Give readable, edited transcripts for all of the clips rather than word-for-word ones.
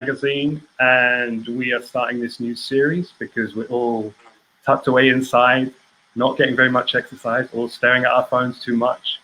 magazine, and we are starting this new series because we're all tucked away inside, not getting very much exercise, all staring at our phones too much,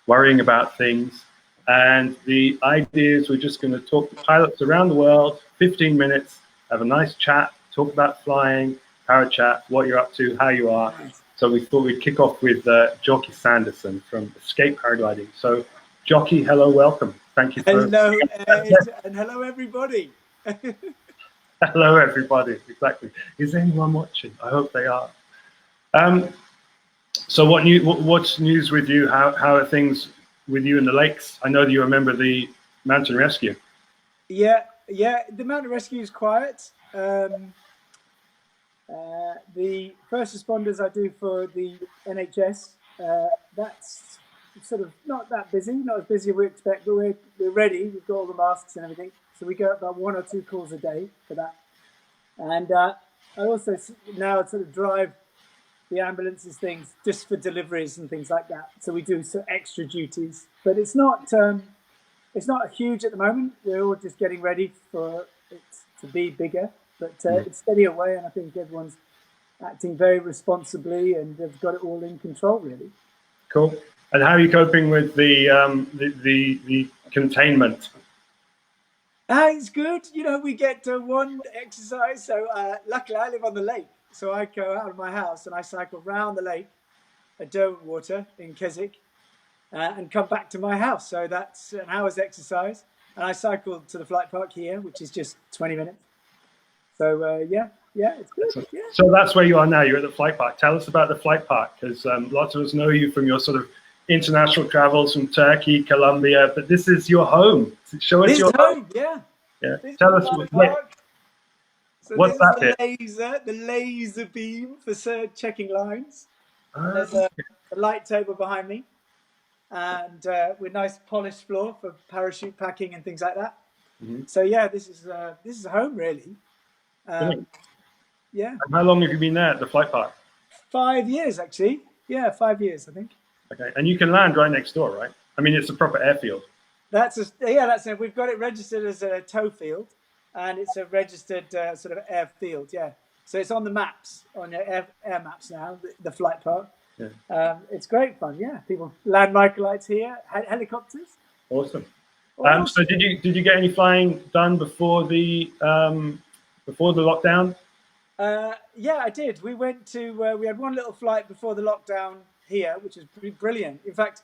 worrying about things. And the idea is we're just going to talk to pilots around the world, 15 minutes, have a nice chat, talk about flying, para chat, what you're up to, how you are. So we thought we'd kick off with Jocky Sanderson from Escape Paragliding. So Jocky, hello, welcome. Thank you for... Hello, Ed, and hello, everybody. Hello, everybody. Exactly. Is anyone watching? I hope they are. So what's news with you? How are things with you in the lakes? I know that you remember the mountain rescue. Yeah, the mountain rescue is quiet. The first responders I do for the NHS, that's sort of not that busy, not as busy as we expect, but we're ready. We've got all the masks and everything. So we go about 1 or 2 calls a day for that. And I also now sort of drive the ambulances things just for deliveries and things like that. So we do some extra duties, but it's not huge at the moment. We're all just getting ready for it to be bigger, but it's steady away, and I think everyone's acting very responsibly and they've got it all in control, really. Cool. And how are you coping with the containment? It's good. You know, we get one exercise. So luckily I live on the lake. So I go out of my house and I cycle round the lake at Derwentwater in Keswick and come back to my house. So that's an hour's exercise. And I cycle to the flight park here, which is just 20 minutes. So yeah, it's good. Yeah. So that's where you are now. You're at the flight park. Tell us about the flight park, because lots of us know you from your sort of international travels from Turkey, Colombia, but this is your home. Show us your home. Yeah. Tell us what's that bit? The laser beam for checking lines. There's a light table behind me, and with nice polished floor for parachute packing and things like that. So yeah, this is home, really. Yeah. And how long have you been there at the flight park? 5 years, actually. Yeah, 5 years, I think. Okay, and you can land right next door, right? I mean, it's a proper airfield. That's it. We've got it registered as a tow field, and it's a registered sort of airfield. Yeah, so it's on the maps, on your air maps now. The flight park. Yeah. It's great fun. Yeah, people land microlights here, helicopters. Awesome. So did you get any flying done before the lockdown? Yeah, I did. We went to we had one little flight before the lockdown here, which was brilliant. In fact,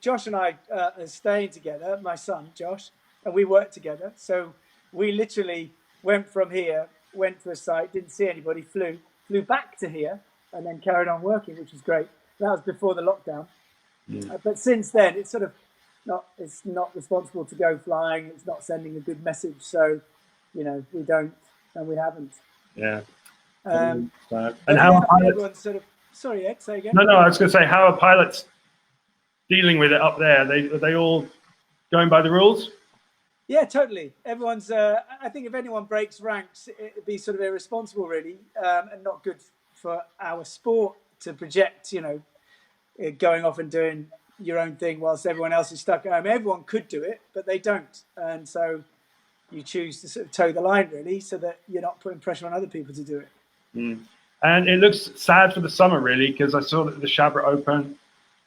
Josh and I are staying together, my son Josh, and we worked together. So we literally went from here, went to a site, didn't see anybody, flew back to here, and then carried on working, which was great. That was before the lockdown. But since then, it's sort of it's not responsible to go flying. It's not sending a good message. So, we don't and we haven't. Yeah. And how are pilots? Everyone's sort of, sorry, Ed, say again. No, I was going to say, how are pilots dealing with it up there? Are they all going by the rules? Yeah, totally. Everyone's. I think if anyone breaks ranks, it'd be sort of irresponsible, really, and not good for our sport to project. Going off and doing your own thing whilst everyone else is stuck at home. Everyone could do it, but they don't, and so you choose to sort of toe the line, really, so that you're not putting pressure on other people to do it. And it looks sad for the summer, really, because I saw that the Shabra Open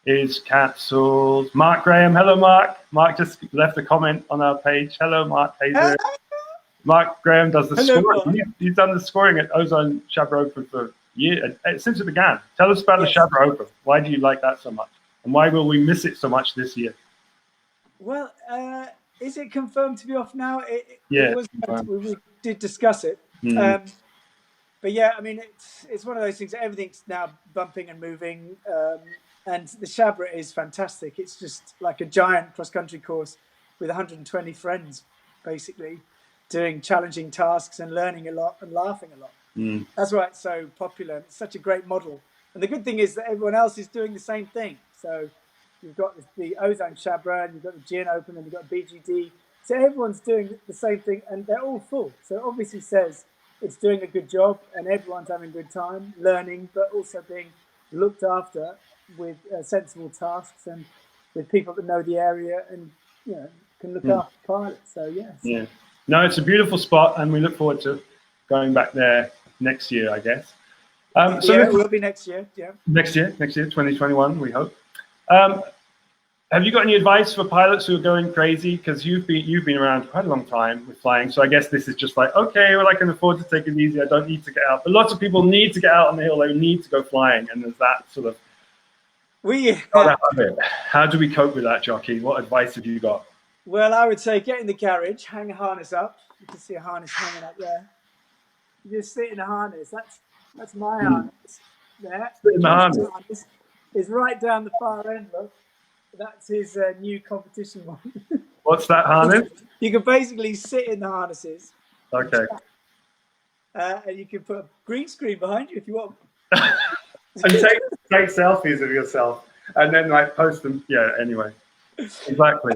is cancelled. Mark Graham, hello, Mark. Mark just left a comment on our page. Hello, Mark. Hey there. Mark Graham does the scoring. He's done the scoring at Ozone Shabra Open for years, since it began. Tell us about the Shabra Open. Why do you like that so much? And why will we miss it so much this year? Well, is it confirmed to be off now? Yeah. We did discuss it. But yeah, I mean, it's one of those things. Everything's now bumping and moving, and the Shabra is fantastic. It's just like a giant cross-country course with 120 friends, basically, doing challenging tasks and learning a lot and laughing a lot. That's why it's so popular. It's such a great model. And the good thing is that everyone else is doing the same thing. So you've got the Ozone Shabra, and you've got the Gin Open, and you've got BGD. So everyone's doing the same thing, and they're all full. So it obviously says it's doing a good job, and everyone's having a good time, learning, but also being looked after with sensible tasks and with people that know the area and can look after pilots. So yes. Yeah. No, it's a beautiful spot, and we look forward to going back there next year, I guess. So yeah, it will be next year. Yeah. Next year, 2021, we hope. Um, have you got any advice for pilots who are going crazy? Because you've been around quite a long time with flying, so I guess this is just like, okay, well, I can afford to take it easy. I don't need to get out. But lots of people need to get out on the hill. They need to go flying, and there's that sort of. How do we cope with that, Jocky? What advice have you got? Well, I would say get in the carriage, hang a harness up. You can see a harness hanging up there. You just sit in a harness. That's my harness. There. Sit in the harness. Is right down the far end. Look, that's his new competition one. What's that harness? You can basically sit in the harnesses. Okay. And you can put a green screen behind you if you want. And take selfies of yourself, and then like post them. Yeah. Anyway. Exactly.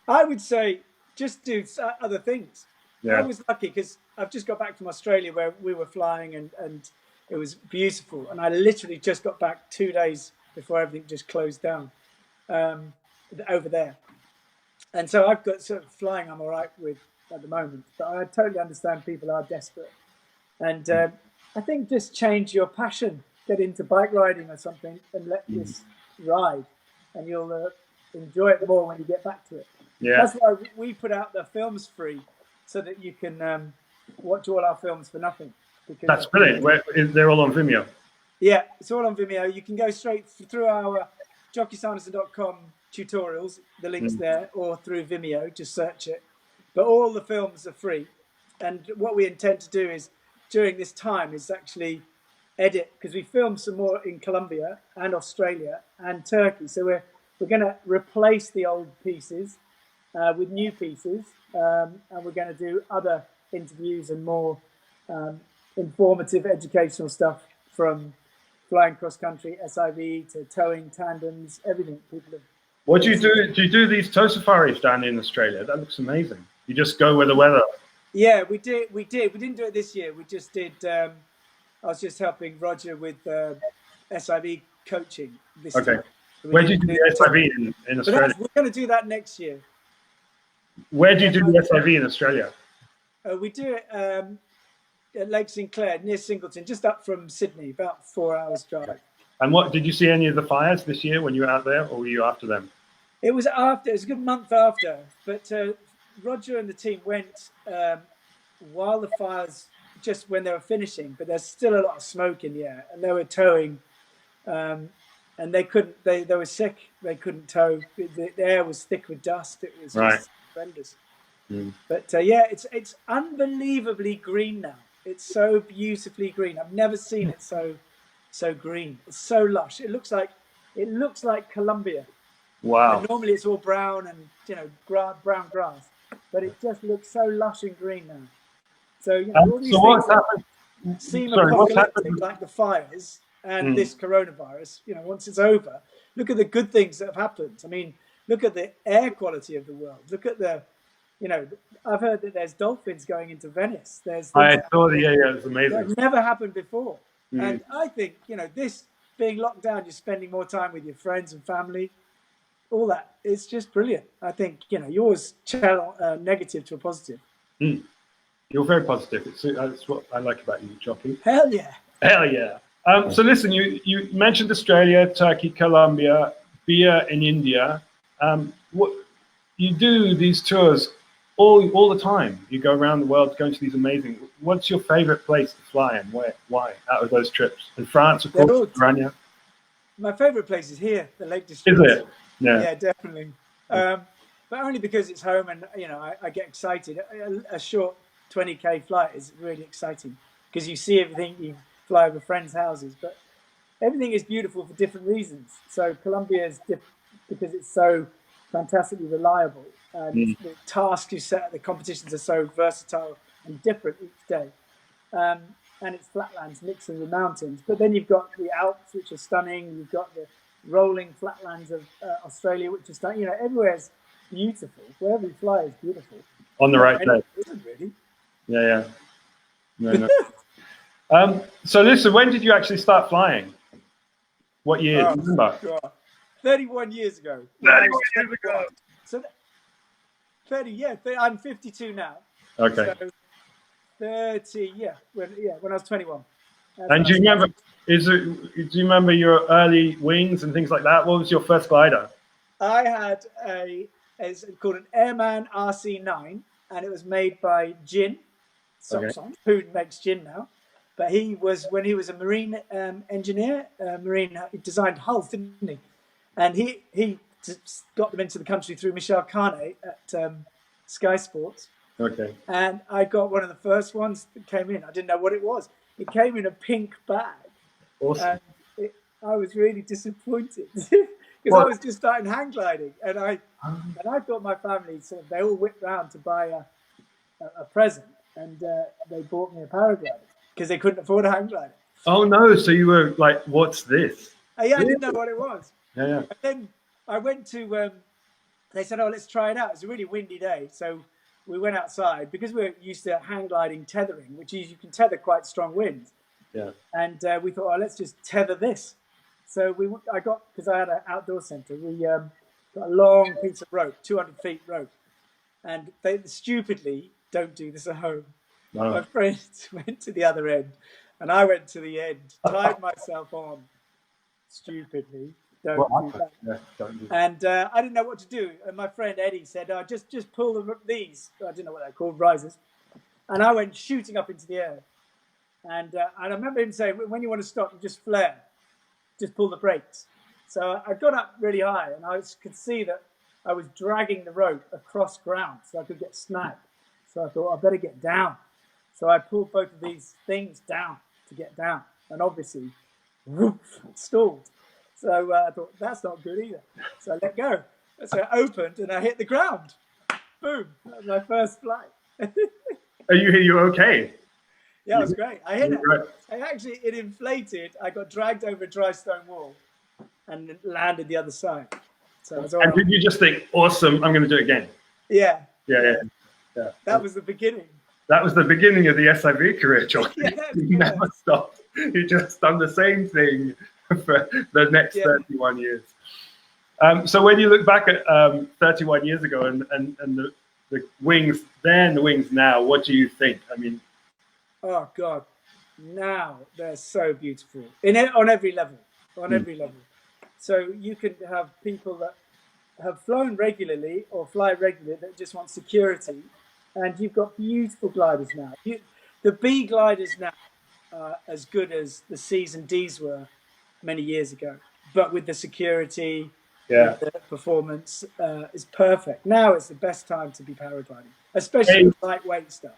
I would say just do other things. Yeah. I was lucky because I've just got back from Australia where we were flying and it was beautiful. And I literally just got back 2 days before everything just closed down over there. And so I've got sort of flying I'm all right with at the moment. But I totally understand people are desperate. And I think just change your passion. Get into bike riding or something and let this ride. And you'll enjoy it more when you get back to it. Yeah. That's why we put out the films free, so that you can watch all our films for nothing. That's brilliant. They're all on Vimeo. Yeah, it's all on Vimeo. You can go straight through our jockysanderson.com tutorials, the link's there, or through Vimeo, just search it. But all the films are free. And what we intend to do is, during this time, is actually edit, because we filmed some more in Colombia and Australia and Turkey. So we're going to replace the old pieces with new pieces, and we're going to do other interviews and more informative educational stuff, from flying cross country, SIV, to towing, tandems, everything. People have. What do you do? Do you do these tow safaris down in Australia? That looks amazing. You just go where the weather. Yeah, we did. We didn't do it this year. We just did. I was just helping Roger with SIV coaching this time. So where do you do the SIV in Australia? We're going to do that next year. Where do you do the SIV in Australia? We do it at Lake Sinclair, near Singleton, just up from Sydney, about 4 hours drive. And what did you see any of the fires this year when you were out there, or were you after them? It was after. It was a good month after. But Roger and the team went while the fires, just when they were finishing. But there's still a lot of smoke in the air, and they were towing. And they couldn't. They were sick. They couldn't tow. The air was thick with dust. It was just horrendous. But yeah, it's unbelievably green now. It's so beautifully green. I've never seen it so green. It's so lush. It looks like Colombia. Wow. And normally it's all brown and brown grass, but it just looks so lush and green now. So all these things seem apocalyptic, like the fires and this coronavirus. Once it's over, look at the good things that have happened. I mean, look at the air quality of the world. Look at the I've heard that there's dolphins going into Venice. I saw it's amazing. That's never happened before. And I think, this being locked down, you're spending more time with your friends and family, all that. It's just brilliant. I think, you always channel negative to a positive. You're very positive. That's what I like about you, Jocky. Hell yeah. Hell yeah. So listen, you mentioned Australia, Turkey, Colombia, beer in India. What you do these tours all the time. You go around the world going to these amazing. What's your favorite place to fly and where? Why out of those trips? In France, of course, Grania. My favorite place is here, the Lake District. Is it? Yeah. Yeah, definitely. But only because it's home, and I get excited. A short 20k flight is really exciting because you see everything. You fly over friends' houses, but everything is beautiful for different reasons. So Colombia is because it's so fantastically reliable. The tasks you set, the competitions are so versatile and different each day. And it's flatlands mixing with mountains. But then you've got the Alps, which are stunning. You've got the rolling flatlands of Australia, which is stunning. Everywhere's beautiful. Wherever you fly is beautiful. On the right day. Isn't really. Yeah. No. So listen, when did you actually start flying? What year? Do you remember? God. 31 years ago. 31 years ago. So 30, yeah. I'm 52 now. Okay. So 30, when I was 21. And do you remember? Do you remember your early wings and things like that? What was your first glider? I had it's called an Airman RC9, and it was made by Jin, who makes Jin now. But when he was a marine engineer, he designed hulls, didn't he? And he got them into the country through Michel Carnet at Sky Sports. Okay. And I got one of the first ones that came in. I didn't know what it was. It came in a pink bag. Awesome. And I was really disappointed because I was just starting hang gliding, and I thought my family they all whipped round to buy a present, and they bought me a paraglider because they couldn't afford a hang glider. Oh no! So you were like, "What's this?" Yeah, I didn't know what it was. Yeah. And then I went to. They said, "Oh, let's try it out." It's a really windy day, so we went outside because we're used to hang gliding tethering, which is you can tether quite strong winds. Yeah. And we thought, let's just tether this. So because I had an outdoor center, we got a long piece of rope, 200 feet rope. And they stupidly don't do this at home. No. My friends went to the other end, and I went to the end, tied myself on stupidly. Don't do that. Yeah, don't do that. And I didn't know what to do. And my friend Eddie said, just pull these. I didn't know what they're called, risers. And I went shooting up into the air. And I remember him saying, when you want to stop, you just flare. Just pull the brakes. So I got up really high, and I could see that I was dragging the rope across ground so I could get snagged. So I thought, I better get down. So I pulled both of these things down to get down. And obviously, whoosh, stalled. So I thought, that's not good either. So I let go. So it opened, and I hit the ground. Boom. That was my first flight. Are you okay? Yeah, it was great. I hit it. It inflated. I got dragged over a dry stone wall and landed the other side. So it was all right. Did you just think, awesome, I'm going to do it again? Yeah. Yeah. That was the beginning. That was the beginning of the SIV career, Jocky. Yeah, You never stopped. You just done the same thing for the next 31 years. So when you look back at 31 years ago and the wings then and the wings now, what do you think? I mean, oh God, now they're so beautiful on every level, every level. So you can have people that have flown regularly or fly regularly that just want security, and you've got beautiful gliders now. The B gliders now are as good as the C's and D's were many years ago, but with the security, with the performance, is perfect. Now is the best time to be paragliding, especially with lightweight stuff.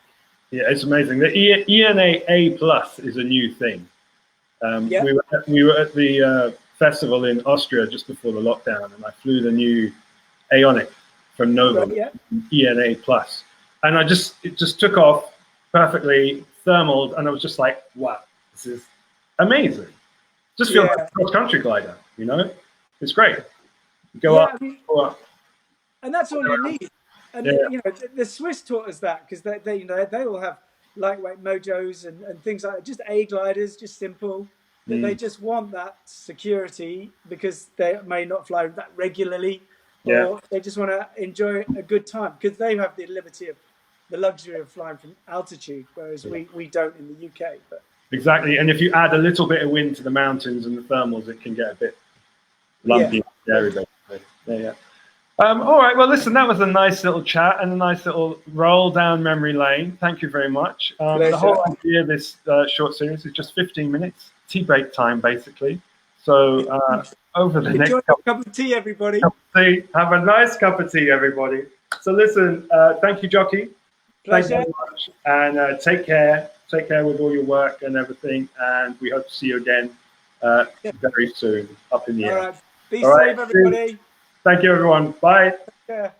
Yeah, it's amazing. The ENA A+ is a new thing. We were at the festival in Austria just before the lockdown, and I flew the new Aonic from Nova, ENA+, and it just took off perfectly, thermaled, and I was just like, wow, this is amazing. Just feel like a cross-country glider, you know? It's great. Go up. And that's all you need. And you know, the Swiss taught us that because they all have lightweight mojos and things like that. Just A gliders, just simple. They just want that security because they may not fly that regularly, or they just want to enjoy a good time because they have the luxury of flying from altitude, whereas we don't in the UK. But exactly, and if you add a little bit of wind to the mountains and the thermals, it can get a bit lumpy. All right, well, listen, that was a nice little chat and a nice little roll down memory lane. Thank you very much. The whole idea of this short series is just 15 minutes, tea break time, basically. So over the next cup of tea, everybody. Have a nice cup of tea, everybody. So listen, thank you, Jocky. Pleasure. Thank you very much. And take care. Take care with all your work and everything. And we hope to see you again very soon up in the air. All right. Be safe, everybody. Thank you, everyone. Bye. Yeah.